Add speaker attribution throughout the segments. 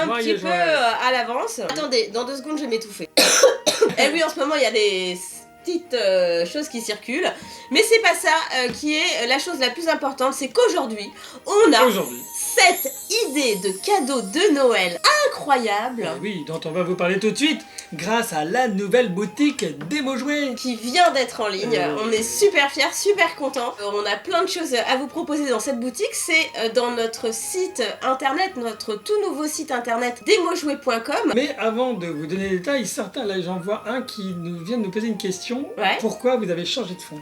Speaker 1: un petit peu à l'avance. Attendez, dans 2 secondes je vais m'étouffer. Et oui, en ce moment il y a des petites choses qui circulent, mais c'est pas ça qui est la chose la plus importante, c'est qu'aujourd'hui on a cette idée de cadeau de Noël incroyable.
Speaker 2: Oui, dont on va vous parler tout de suite grâce à la nouvelle boutique Démo Jouets
Speaker 1: qui vient d'être en ligne. On est super fiers, super contents. On a plein de choses à vous proposer dans cette boutique. C'est dans notre site internet, notre tout nouveau site internet demojouets.com.
Speaker 2: Mais avant de vous donner les détails, certains, là j'en vois un qui vient de nous poser une question.
Speaker 1: Ouais.
Speaker 2: Pourquoi vous avez changé de fond?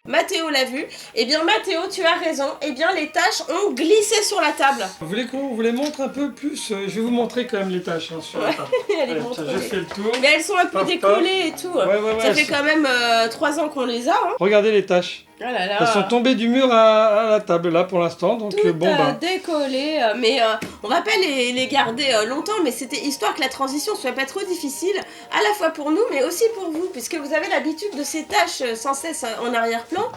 Speaker 1: Mathéo l'a vu. Eh bien Mathéo, tu as raison. Eh bien les tâches ont glissé sur la table.
Speaker 2: Vous voulez qu'on vous les montre un peu plus? Je vais vous montrer quand même les tâches sur la table.
Speaker 1: Allez,
Speaker 2: je fais le tour.
Speaker 1: Mais elles sont un peu décollées et tout. Ça fait quand même 3 ans qu'on les a. Hein.
Speaker 2: Regardez les tâches.
Speaker 1: Oh là là.
Speaker 2: Elles sont tombées du mur à la table là pour l'instant, donc
Speaker 1: tout
Speaker 2: bon bah.
Speaker 1: décollé, mais on va pas les garder longtemps, mais c'était histoire que la transition soit pas trop difficile, à la fois pour nous, mais aussi pour vous, puisque vous avez l'habitude de ces tâches sans cesse en arrière-plan,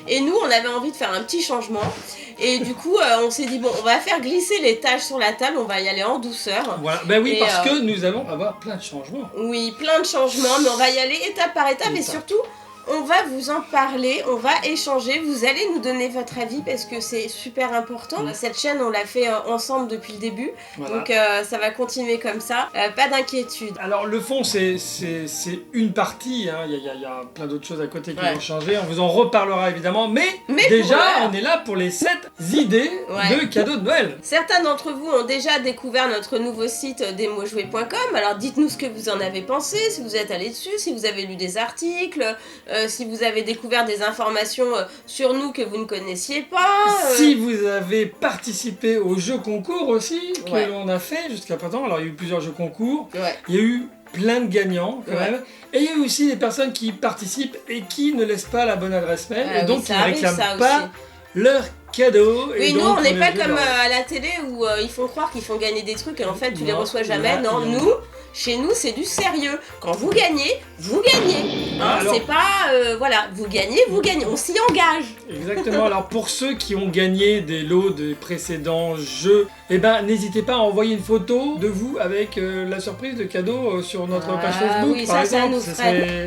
Speaker 1: et nous on avait envie de faire un petit changement, et du coup on s'est dit bon, on va faire glisser les tâches sur la table, on va y aller en douceur.
Speaker 2: Voilà, ben oui, parce que nous allons avoir plein de changements.
Speaker 1: Oui, plein de changements, mais on va y aller étape par étape, et surtout on va vous en parler, on va échanger, vous allez nous donner votre avis parce que c'est super important. Cette chaîne, on l'a fait ensemble depuis le début, donc ça va continuer comme ça, pas d'inquiétude.
Speaker 2: Alors le fond, c'est une partie, hein. Il y a plein d'autres choses à côté qui vont changer, on vous en reparlera évidemment, mais déjà on est là pour les 7 idées de cadeaux de Noël.
Speaker 1: Certains d'entre vous ont déjà découvert notre nouveau site demojouets.com, alors dites-nous ce que vous en avez pensé, si vous êtes allé dessus, si vous avez lu des articles, si vous avez découvert des informations sur nous que vous ne connaissiez pas.
Speaker 2: Si vous avez participé au jeu concours aussi, que l'on a fait jusqu'à présent, alors il y a eu plusieurs jeux concours, il y a eu plein de gagnants quand même, et il y a eu aussi des personnes qui participent et qui ne laissent pas la bonne adresse mail, et donc qui ne réclament pas leur cadeau.
Speaker 1: Oui,
Speaker 2: et
Speaker 1: nous
Speaker 2: donc,
Speaker 1: on n'est pas comme à la télé où ils font croire qu'ils font gagner des trucs et en fait tu les reçois jamais. Non, nous, chez nous c'est du sérieux. Quand vous gagnez, vous gagnez. Hein, c'est pas, voilà, vous gagnez, on s'y engage.
Speaker 2: Exactement, alors pour ceux qui ont gagné des lots de précédents jeux, eh ben n'hésitez pas à envoyer une photo de vous avec la surprise de cadeau sur notre page Facebook,
Speaker 1: oui,
Speaker 2: par exemple.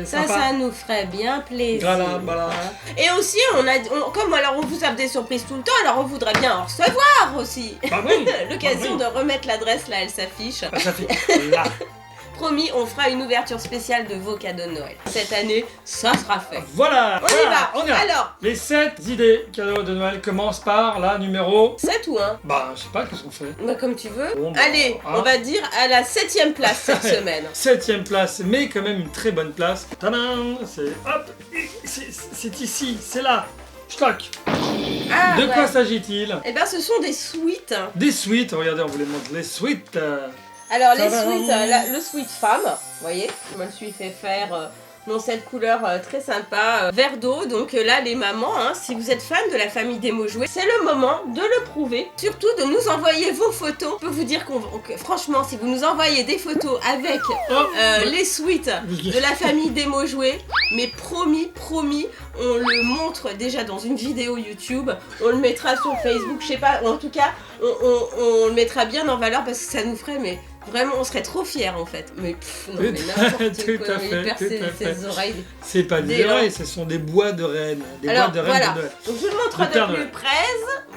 Speaker 1: Ça nous ferait bien plaisir.
Speaker 2: Voilà.
Speaker 1: Et aussi, comme alors on vous a des surprises tout le temps, alors on voudrait bien en recevoir aussi.
Speaker 2: Bah oui.
Speaker 1: L'occasion de remettre l'adresse, là elle s'affiche.
Speaker 2: Ça s'affiche là.
Speaker 1: Promis, on fera une ouverture spéciale de vos cadeaux de Noël. Cette année, ça sera fait.
Speaker 2: Voilà,
Speaker 1: on y va. Alors,
Speaker 2: les 7 idées cadeaux de Noël commencent par la numéro
Speaker 1: 7 ou 1?
Speaker 2: Bah, je sais pas, qu'est-ce qu'on fait?
Speaker 1: Bah, comme tu veux.
Speaker 2: Bon,
Speaker 1: allez, on va dire à la 7e place cette semaine.
Speaker 2: 7e place, mais quand même une très bonne place. Tadam, c'est hop, c'est ici, c'est là. Schlock. De quoi s'agit-il?
Speaker 1: Eh ben, ce sont des sweats.
Speaker 2: Des sweats, regardez, on vous les montre, les sweats.
Speaker 1: Alors les sweats, le sweat femme, vous voyez, je me le suis fait faire dans cette couleur très sympa, vert d'eau. Donc là les mamans, hein, si vous êtes fan de la famille Démo Jouets, c'est le moment de le prouver. Surtout de nous envoyer vos photos. Je peux vous dire que franchement, si vous nous envoyez des photos avec les sweats de la famille Démo Jouets, mais promis, on le montre déjà dans une vidéo YouTube, on le mettra sur Facebook, je sais pas, en tout cas, on le mettra bien en valeur parce que ça nous ferait, mais vraiment, on serait trop fiers en fait. Mais non, mais n'importe quoi, il perd ses oreilles.
Speaker 2: C'est pas des oreilles, ce sont des bois de rennes. Des bois de rennes de Noël.
Speaker 1: Donc je le montre de plus près,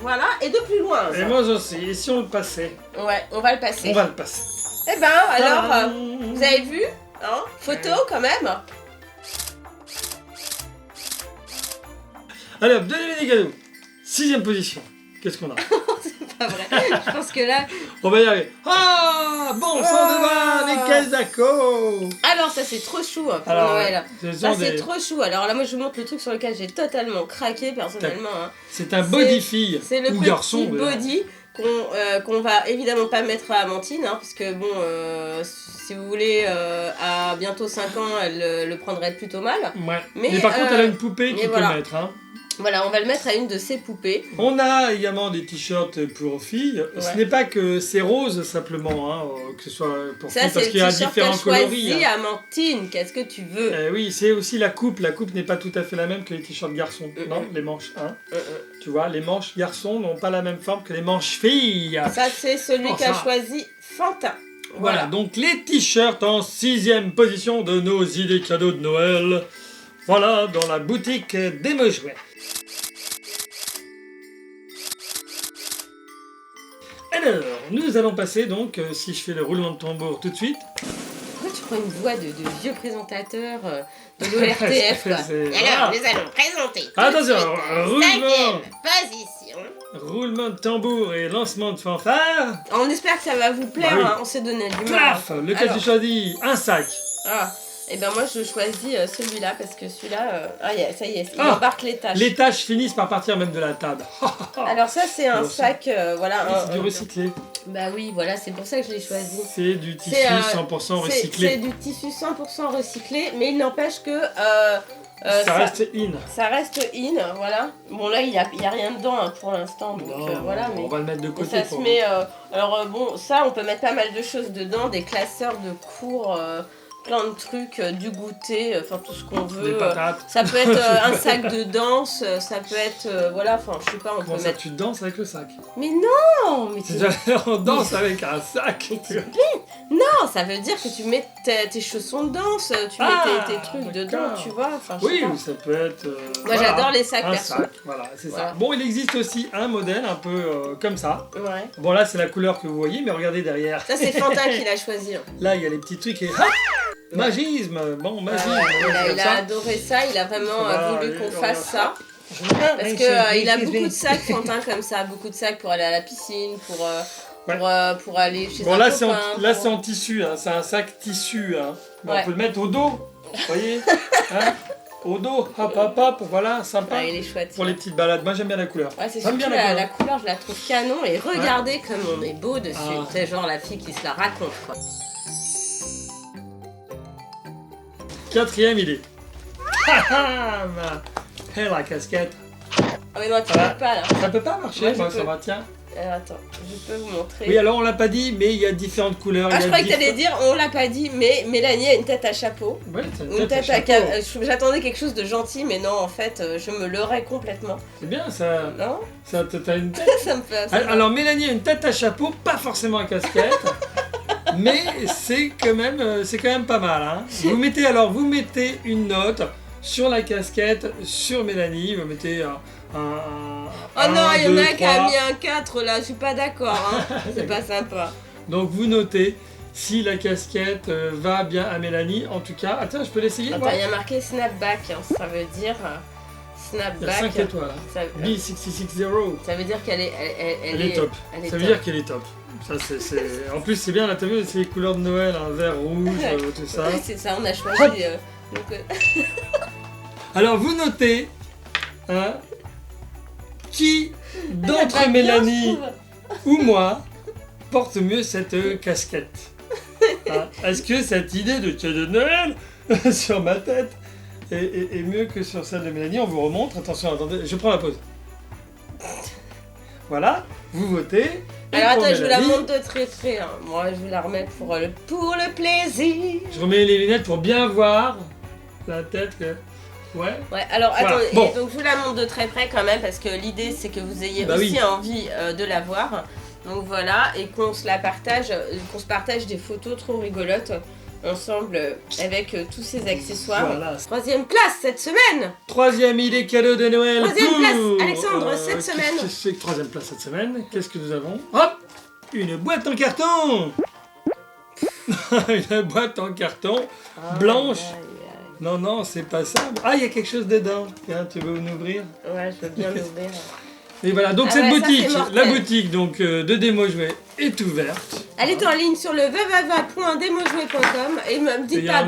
Speaker 1: voilà, et de plus loin.
Speaker 2: Et moi aussi, et si on le passait?
Speaker 1: Ouais, on va le passer.
Speaker 2: On va le passer.
Speaker 1: Eh ben, alors, vous avez vu, hein, photo quand même.
Speaker 2: Allez hop, deuxième des cadeaux. 6e position. Qu'est-ce qu'on a?
Speaker 1: C'est pas vrai. Je pense que là...
Speaker 2: On va y arriver. Ah, bon sang de bain, des caisses d'Aco.
Speaker 1: Alors ça c'est trop chou pour Noël. Ça c'est trop chou. Alors là moi je vous montre le truc sur lequel j'ai totalement craqué personnellement. Hein.
Speaker 2: C'est un body fille ou garçon.
Speaker 1: C'est le body qu'on va évidemment pas mettre à Amantine, hein, parce que bon, si vous voulez, à bientôt 5 ans, elle le prendrait plutôt mal.
Speaker 2: Ouais. Mais par contre elle a une poupée qui peut mettre. Hein.
Speaker 1: Voilà, on va le mettre à une de ses poupées.
Speaker 2: On a également des t-shirts pour filles. Ouais. Ce n'est pas que c'est rose simplement, hein, que ce soit pour filles, parce qu'il y a différents coloris.
Speaker 1: Ça, c'est Amandine, qu'est-ce que tu veux?
Speaker 2: Oui, c'est aussi la coupe. La coupe n'est pas tout à fait la même que les t-shirts garçons. Non, les manches, hein. Tu vois, les manches garçons n'ont pas la même forme que les manches filles.
Speaker 1: Ça, c'est celui qu'a choisi Fantin.
Speaker 2: Voilà, donc les t-shirts en 6e position de nos idées cadeaux de Noël. Voilà, dans la boutique d'Emo Jouets. Alors, nous allons passer donc, si je fais le roulement de tambour tout de suite.
Speaker 1: Pourquoi tu prends une voix de vieux présentateur de l'ORTF quoi. Alors, nous allons présenter
Speaker 2: attention,
Speaker 1: roulement, position.
Speaker 2: Roulement de tambour et lancement de fanfare.
Speaker 1: On espère que ça va vous plaire, oui. Hein, on s'est donné du mal.
Speaker 2: Lequel tu choisis? Un sac.
Speaker 1: Ah. Et ben moi je choisis celui-là parce que celui-là, ça y est, il embarque les tâches.
Speaker 2: Les tâches finissent par partir même de la table.
Speaker 1: Alors ça c'est un sac, voilà.
Speaker 2: Oui, c'est du recyclé.
Speaker 1: Bah oui, voilà, c'est pour ça que je l'ai choisi.
Speaker 2: C'est du tissu 100% recyclé.
Speaker 1: C'est du tissu 100% recyclé, mais il n'empêche que...
Speaker 2: ça reste in.
Speaker 1: Ça reste in, voilà. Bon là il y a rien dedans hein, pour l'instant, donc voilà. Mais
Speaker 2: on va le mettre de côté.
Speaker 1: Ça se met... alors bon, ça on peut mettre pas mal de choses dedans, des classeurs de cours... plein de trucs, du goûter, enfin tout ce qu'on veut.
Speaker 2: Des patates.
Speaker 1: Ça peut être un sac de danse, ça peut être, voilà, enfin je sais pas, on
Speaker 2: Comment
Speaker 1: peut
Speaker 2: ça,
Speaker 1: mettre...
Speaker 2: tu danses avec le sac?
Speaker 1: Mais non, mais
Speaker 2: on danse avec un sac.
Speaker 1: Non, ça veut dire que tu mets tes chaussons de danse, tu mets tes trucs dedans, tu vois. Enfin,
Speaker 2: oui, ça peut être...
Speaker 1: moi j'adore les sacs perso.
Speaker 2: Voilà, c'est ça. Bon, il existe aussi un modèle un peu comme ça.
Speaker 1: Ouais.
Speaker 2: Bon là c'est la couleur que vous voyez, mais regardez derrière.
Speaker 1: Ça c'est Fantin qui l'a choisi. Hein.
Speaker 2: Là il y a les petits trucs et... Magisme, bon, magisme.
Speaker 1: Il a adoré ça, il a vraiment voulu qu'on fasse ça. Parce qu'il a beaucoup de sacs, Fantin, comme ça, beaucoup de sacs pour aller à la piscine, pour aller chez un copain.
Speaker 2: Là c'est en tissu, hein, c'est un sac tissu. Hein. Bon, on peut le mettre au dos, vous voyez hein, au dos, hop, voilà, sympa.
Speaker 1: Il est chouette.
Speaker 2: Pour les petites balades, moi j'aime bien la couleur.
Speaker 1: Ouais, c'est surtout la couleur, je la trouve canon, et regardez comme on est beau dessus. C'est genre la fille qui se la raconte, quoi.
Speaker 2: 4e idée. La casquette.
Speaker 1: Ah mais non, tu peux pas là.
Speaker 2: Ça peut pas marcher, moi ça va, tiens.
Speaker 1: Attends, je peux vous montrer.
Speaker 2: Oui, alors on l'a pas dit, mais il y a différentes couleurs.
Speaker 1: Ah, je croyais que t'allais dire, on l'a pas dit, mais Mélanie a une tête à chapeau.
Speaker 2: Ouais, une tête à chapeau.
Speaker 1: J'attendais quelque chose de gentil, mais non, en fait, je me leurrais complètement.
Speaker 2: C'est bien ça.
Speaker 1: Non?
Speaker 2: Ça, t'as une tête.
Speaker 1: Ça me fait.
Speaker 2: Alors Mélanie a une tête à chapeau, pas forcément à casquette. Mais c'est quand même pas mal. Hein. Vous mettez une note sur la casquette, sur Mélanie. Vous mettez
Speaker 1: oh non, il y en a qui a mis un 4 là, je suis pas d'accord. Hein. C'est pas sympa.
Speaker 2: Donc vous notez si la casquette va bien à Mélanie. En tout cas, attends, je peux l'essayer.
Speaker 1: Attends, il y a marqué snapback, hein. Ça veut dire snapback.
Speaker 2: Il y a 5 étoiles.
Speaker 1: Ça,
Speaker 2: B660.
Speaker 1: Ça veut dire qu'elle est,
Speaker 2: elle est top. Ça veut dire qu'elle est top. Ça, En plus, c'est bien, là, t'as vu, c'est les couleurs de Noël, hein, vert, rouge, tout ça.
Speaker 1: Ouais, c'est ça, on a choisi.
Speaker 2: Alors, vous notez, hein, qui d'entre Mélanie ou moi porte mieux cette casquette. Hein, est-ce que cette idée de cadeau de Noël sur ma tête est mieux que sur celle de Mélanie? On vous remontre. Attention, attendez, je prends la pause. Voilà, vous votez.
Speaker 1: Alors attends, je vous la montre de très près. Hein. Moi, je vous la remets pour le plaisir.
Speaker 2: Je remets les lunettes pour bien voir la tête que... Ouais.
Speaker 1: Ouais, alors
Speaker 2: voilà.
Speaker 1: attendez,
Speaker 2: Bon.
Speaker 1: donc je vous la montre de très près quand même, parce que l'idée c'est que vous ayez aussi envie de la voir. Donc voilà, et qu'on se la partage, qu'on se partage des photos trop rigolotes ensemble avec tous ces accessoires. Voilà. 3e place cette semaine.
Speaker 2: 3e idée cadeau de Noël.
Speaker 1: 3e place, Alexandre, cette semaine.
Speaker 2: C'est 3e place cette semaine. Qu'est-ce que nous avons? Hop, une boîte en carton. Une boîte en carton blanche. Non, c'est pas ça. Ah, il y a quelque chose dedans. Tiens, tu veux m'ouvrir?
Speaker 1: Ouais, je veux bien l'ouvrir.
Speaker 2: Et voilà, donc cette boutique, la boutique donc, de Démo Jouets est ouverte. Elle
Speaker 1: est en ligne sur le www.demojouets.com et me dites pas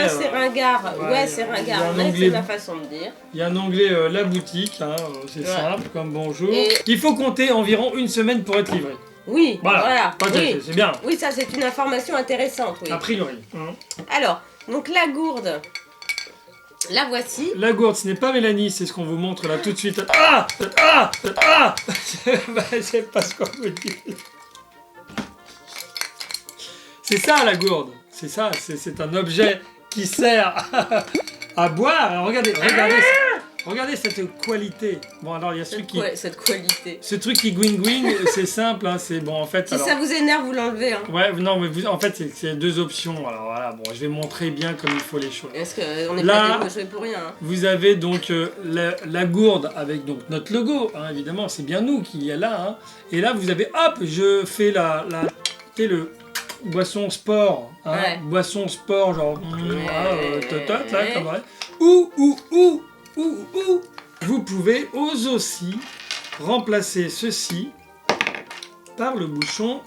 Speaker 1: c'est ringard. Ouais, c'est ringard, mais c'est ma façon de dire.
Speaker 2: Il y a un onglet la boutique, hein, c'est simple comme bonjour. Il faut compter environ une semaine pour être livré.
Speaker 1: Oui, voilà.
Speaker 2: Oui. C'est bien.
Speaker 1: Oui, ça c'est une information intéressante. Oui.
Speaker 2: A priori.
Speaker 1: Alors, donc la gourde. La voici.
Speaker 2: La gourde, ce n'est pas Mélanie, c'est ce qu'on vous montre là tout de suite. Je sais pas ce qu'on vous dit. C'est ça la gourde. C'est ça, c'est un objet qui sert à boire. Alors, regardez cette qualité. Bon, alors il y a
Speaker 1: cette qualité.
Speaker 2: Ce truc qui gwing, c'est simple, hein, c'est bon en fait.
Speaker 1: Si ça vous énerve, vous l'enlevez. Hein.
Speaker 2: Ouais, non, mais en fait, c'est deux options. Alors voilà, bon, je vais montrer bien comme il faut les choses.
Speaker 1: Est-ce qu'on n'est pas démojoué pour rien hein.
Speaker 2: Vous avez donc la gourde avec donc notre logo, hein, évidemment, c'est bien nous qui y a là. Hein. Et là, vous avez, hop, je fais le boisson sport, hein,
Speaker 1: ouais.
Speaker 2: Boisson sport, genre, là, comme vrai. Ou vous pouvez aussi remplacer ceci par le bouchon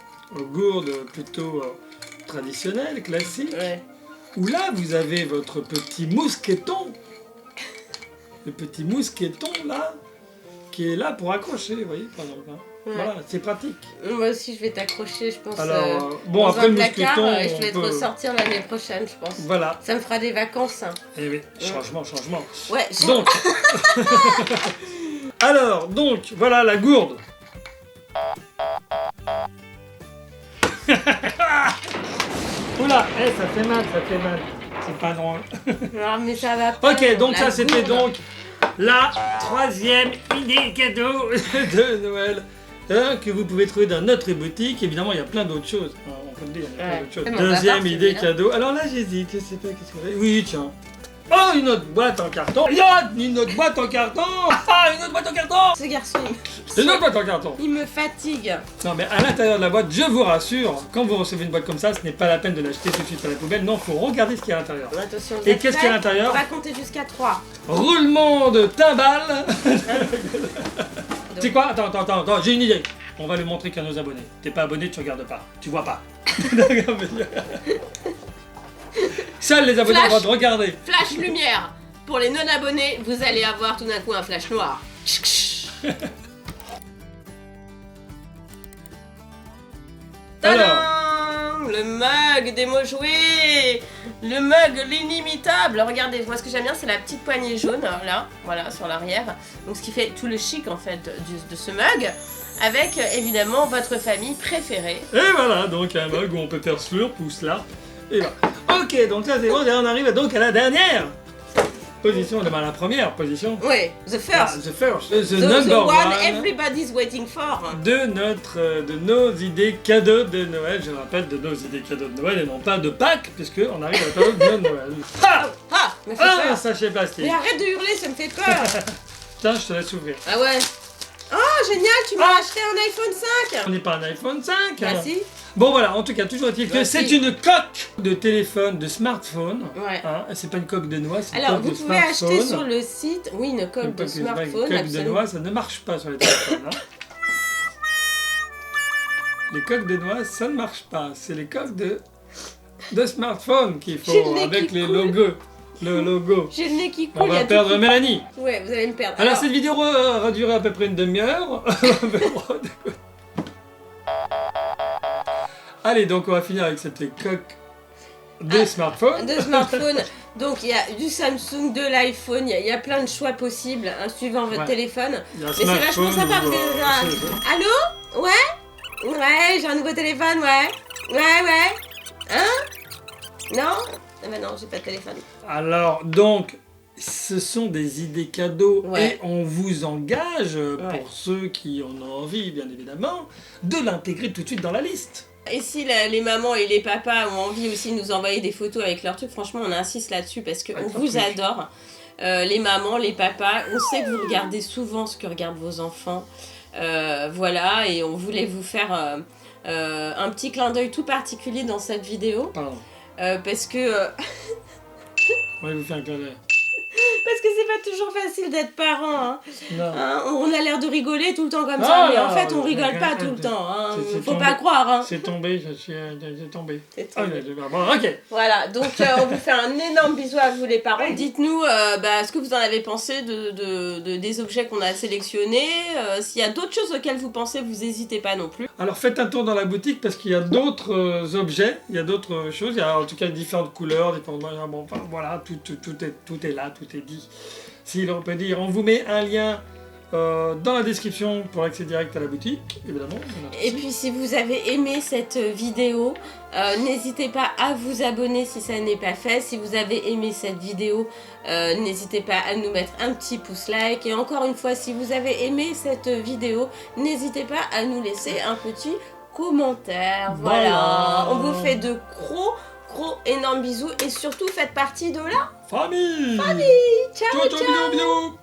Speaker 2: gourde plutôt traditionnel, classique,
Speaker 1: ouais.
Speaker 2: Où là vous avez votre petit mousqueton, le petit mousqueton là, qui est là pour accrocher, vous voyez, par exemple. Hein. Ouais. Voilà, c'est pratique.
Speaker 1: Moi aussi, je vais t'accrocher, je pense.
Speaker 2: Alors, bon, après le mousqueton,
Speaker 1: je vais te ressortir l'année prochaine, je pense.
Speaker 2: Voilà.
Speaker 1: Ça me fera des vacances. Hein.
Speaker 2: Eh oui, changement.
Speaker 1: Ouais.
Speaker 2: Donc, alors, donc, voilà la gourde. Oula, ça fait mal. C'est pas drôle.
Speaker 1: Non, mais ça va pas.
Speaker 2: Ok, donc ça, c'était donc la 3e idée cadeau de Noël. Que vous pouvez trouver dans notre boutique. Évidemment, il y a plein d'autres choses. On peut le dire, il y a plein d'autres choses. 2e idée cadeau. Alors là, j'hésite, je sais pas qu'est-ce que c'est. Oui, tiens. Oh, une autre boîte en carton. Il y a une autre boîte en carton. Une autre boîte en carton.
Speaker 1: Ce garçon.
Speaker 2: Une autre boîte en carton.
Speaker 1: Il me fatigue.
Speaker 2: Non, mais à l'intérieur de la boîte, je vous rassure, quand vous recevez une boîte comme ça, ce n'est pas la peine de l'acheter tout de suite à la poubelle. Non, il faut regarder ce qu'il y a à l'intérieur.
Speaker 1: Attention,
Speaker 2: et qu'est-ce qu'il y a à l'intérieur?
Speaker 1: On va compter jusqu'à 3.
Speaker 2: Roulement de timbales. C'est quoi? Attends, j'ai une idée. On va le montrer qu'à nos abonnés. T'es pas abonné, tu regardes pas. Tu vois pas. Seuls les abonnés ont le droit de regarder.
Speaker 1: Flash lumière. Pour les non-abonnés, vous allez avoir tout d'un coup un flash noir. Tadam! Le mug des mots joués. Le mug, l'inimitable. Regardez, moi ce que j'aime bien, c'est la petite poignée jaune, là, voilà, sur l'arrière. Donc ce qui fait tout le chic, en fait, de ce mug. Avec, évidemment, votre famille préférée.
Speaker 2: Et voilà, donc un mug où on peut faire slurp ou slap. Et voilà. Ok, donc ça c'est bon, on arrive donc à la dernière position, à la première position.
Speaker 1: Oui, the first.
Speaker 2: The
Speaker 1: number
Speaker 2: one
Speaker 1: everybody's waiting for.
Speaker 2: De nos idées cadeaux de Noël, je rappelle, de nos idées cadeaux de Noël et non pas de Pâques, puisque on arrive à la période de Noël. Un sachet plastique.
Speaker 1: Mais arrête de hurler, ça me fait peur.
Speaker 2: Tiens, je te laisse ouvrir.
Speaker 1: Ah ouais. Oh, génial, tu m'as acheté un iPhone 5.
Speaker 2: On n'est pas un iPhone 5.
Speaker 1: Ah si.
Speaker 2: Bon voilà, en tout cas, toujours est-il que c'est une coque de téléphone, de smartphone.
Speaker 1: Ouais.
Speaker 2: Hein, c'est pas une coque de noix, c'est une
Speaker 1: alors,
Speaker 2: coque de smartphone.
Speaker 1: Alors, vous pouvez acheter sur le site, oui, une coque de smartphone.
Speaker 2: Une coque de noix, ça ne marche pas sur les téléphones. Hein. Les coques de noix, ça ne marche pas. C'est les coques de smartphone qu'il faut avec les logos. Le logo.
Speaker 1: J'ai le nez qui coule.
Speaker 2: On va perdre Mélanie.
Speaker 1: Ouais, vous allez me perdre.
Speaker 2: Alors cette vidéo va durer à peu près une demi-heure. Allez, donc on va finir avec cette coque de smartphone.
Speaker 1: De smartphone. Donc il y a du Samsung, de l'iPhone, il y a plein de choix possibles, hein, suivant votre téléphone. Mais c'est vachement sympa parce que... Allô? Ouais? Ouais, j'ai un nouveau téléphone, ouais. Hein? Non? Ah bah non, j'ai pas de téléphone.
Speaker 2: Alors, donc, ce sont des idées cadeaux et on vous engage, pour ceux qui en ont envie, bien évidemment, de l'intégrer tout de suite dans la liste.
Speaker 1: Et si les mamans et les papas ont envie aussi de nous envoyer des photos avec leurs trucs, franchement, on insiste là-dessus parce qu'on vous adore. Les mamans, les papas, on sait que vous regardez souvent ce que regardent vos enfants. Voilà, et on voulait vous faire un petit clin d'œil tout particulier dans cette vidéo.
Speaker 2: Pardon.
Speaker 1: Parce que...
Speaker 2: On va vous faire un clin d'œil.
Speaker 1: Parce que c'est pas toujours facile d'être parent. Hein.
Speaker 2: Non.
Speaker 1: Hein, on a l'air de rigoler tout le temps comme ça, mais en fait on rigole pas tout le temps. Hein. Faut pas croire. Hein.
Speaker 2: C'est tombé, j'ai tombé.
Speaker 1: C'est tombé.
Speaker 2: Bon, ok.
Speaker 1: Voilà, donc on vous fait un énorme bisou à vous les parents. Dites-nous ce que vous en avez pensé des objets qu'on a sélectionnés. S'il y a d'autres choses auxquelles vous pensez, vous n'hésitez pas non plus.
Speaker 2: Alors faites un tour dans la boutique parce qu'il y a d'autres objets, il y a d'autres choses, il y a en tout cas différentes couleurs, différentes... Bon, enfin, voilà, tout est là, tout est dit. Si on peut dire, on vous met un lien dans la description pour accéder direct à la boutique, évidemment.
Speaker 1: Et puis si vous avez aimé cette vidéo, n'hésitez pas à vous abonner si ça n'est pas fait. Si vous avez aimé cette vidéo, n'hésitez pas à nous mettre un petit pouce like. Et encore une fois, si vous avez aimé cette vidéo, n'hésitez pas à nous laisser un petit commentaire. Voilà. On vous fait de gros énormes bisous et surtout faites partie de la
Speaker 2: famille.
Speaker 1: Ciao, ciao.
Speaker 2: Bisous.